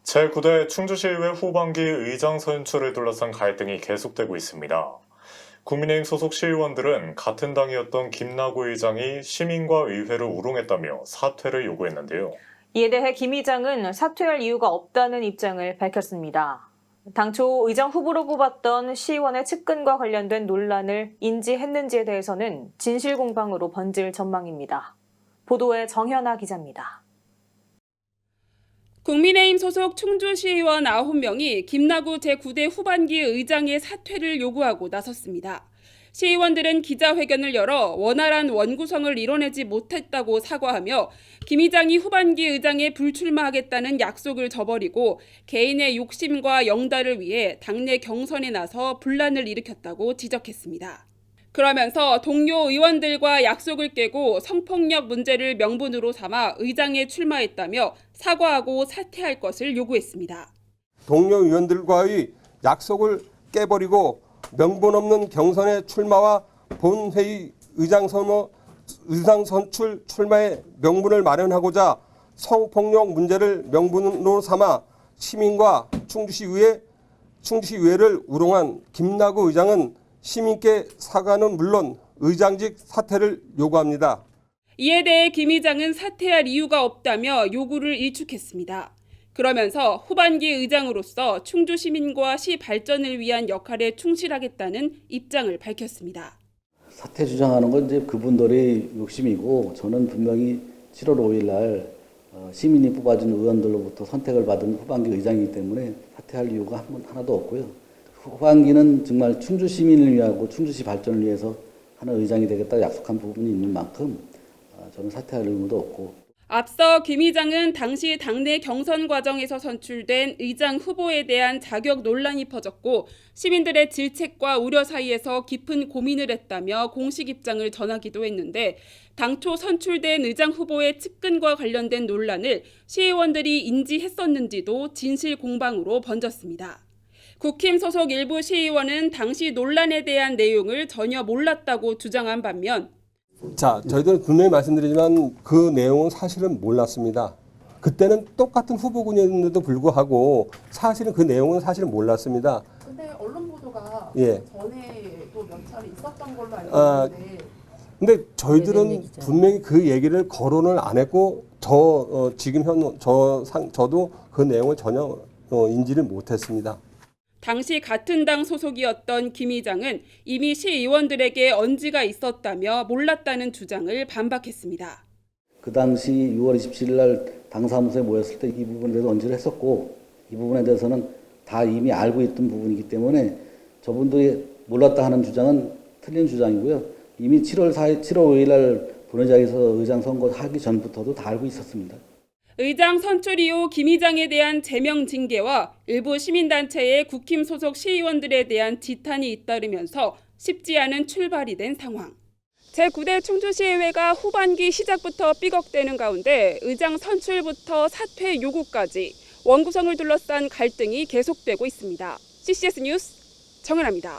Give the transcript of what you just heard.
제9대 충주시의회 후반기 의장 선출을 둘러싼 갈등이 계속되고 있습니다. 국민의힘 소속 시의원들은 같은 당이었던 김나구 의장이 시민과 의회를 우롱했다며 사퇴를 요구했는데요. 이에 대해 김 의장은 사퇴할 이유가 없다는 입장을 밝혔습니다. 당초 의장 후보로 뽑았던 시의원의 측근과 관련된 논란을 인지했는지에 대해서는 진실 공방으로 번질 전망입니다. 보도에 정현아 기자입니다. 국민의힘 소속 충주시의원 9명이 김나구 제9대 후반기 의장의 사퇴를 요구하고 나섰습니다. 시의원들은 기자회견을 열어 원활한 원구성을 이뤄내지 못했다고 사과하며 김 의장이 후반기 의장에 불출마하겠다는 약속을 저버리고 개인의 욕심과 영달을 위해 당내 경선에 나서 분란을 일으켰다고 지적했습니다. 그러면서 동료 의원들과 약속을 깨고 성폭력 문제를 명분으로 삼아 의장에 출마했다며 사과하고 사퇴할 것을 요구했습니다. 동료 의원들과의 약속을 깨버리고 명분 없는 경선에 출마와 본회의 의장 선출 출마의 명분을 마련하고자 성폭력 문제를 명분으로 삼아 시민과 충주시의회를 우롱한 김나구 의장은 시민께 사과는 물론 의장직 사퇴를 요구합니다. 이에 대해 김 의장은 사퇴할 이유가 없다며 요구를 일축했습니다. 그러면서 후반기 의장으로서 충주 시민과 시 발전을 위한 역할에 충실하겠다는 입장을 밝혔습니다. 사퇴 주장하는 건 이제 그분들의 욕심이고 저는 분명히 7월 5일 날 시민이 뽑아준 의원들로부터 선택을 받은 후반기 의장이기 때문에 사퇴할 이유가 하나도 없고요. 후반기는 정말 충주 시민을 위하고 충주시 발전을 위해서 하는 의장이 되겠다 약속한 부분이 있는 만큼 저는 사퇴할 의무도 없고. 앞서 김 의장은 당시 당내 경선 과정에서 선출된 의장 후보에 대한 자격 논란이 퍼졌고 시민들의 질책과 우려 사이에서 깊은 고민을 했다며 공식 입장을 전하기도 했는데 당초 선출된 의장 후보의 측근과 관련된 논란을 시의원들이 인지했었는지도 진실 공방으로 번졌습니다. 국힘 소속 일부 시의원은 당시 논란에 대한 내용을 전혀 몰랐다고 주장한 반면 저희들은 분명히 말씀드리지만 그 내용은 사실은 몰랐습니다. 그때는 똑같은 후보군이었는데도 불구하고 사실은 그 내용은 사실은 몰랐습니다. 근데 언론 보도가 전에도 몇 차례 있었던 걸로 알고 있는데 근데 저희들은 분명히 그 얘기를 거론을 안 했고 저도 그 내용을 전혀 인지를 못했습니다. 당시 같은 당 소속이었던 김 의장은 이미 시의원들에게 언지가 있었다며 몰랐다는 주장을 반박했습니다. 그 당시 6월 27일 날 당사무소에 모였을 때 이 부분에 대해서 언지를 했었고 이 부분에 대해서는 다 이미 알고 있던 부분이기 때문에 저분들이 몰랐다 하는 주장은 틀린 주장이고요. 이미 7월 5일 날 본회의장에서 의장 선거하기 전부터도 다 알고 있었습니다. 의장 선출 이후 김 의장에 대한 제명 징계와 일부 시민단체의 국힘 소속 시의원들에 대한 지탄이 잇따르면서 쉽지 않은 출발이 된 상황. 제9대 충주시의회가 후반기 시작부터 삐걱대는 가운데 의장 선출부터 사퇴 요구까지 원구성을 둘러싼 갈등이 계속되고 있습니다. CCS 뉴스 정은아입니다.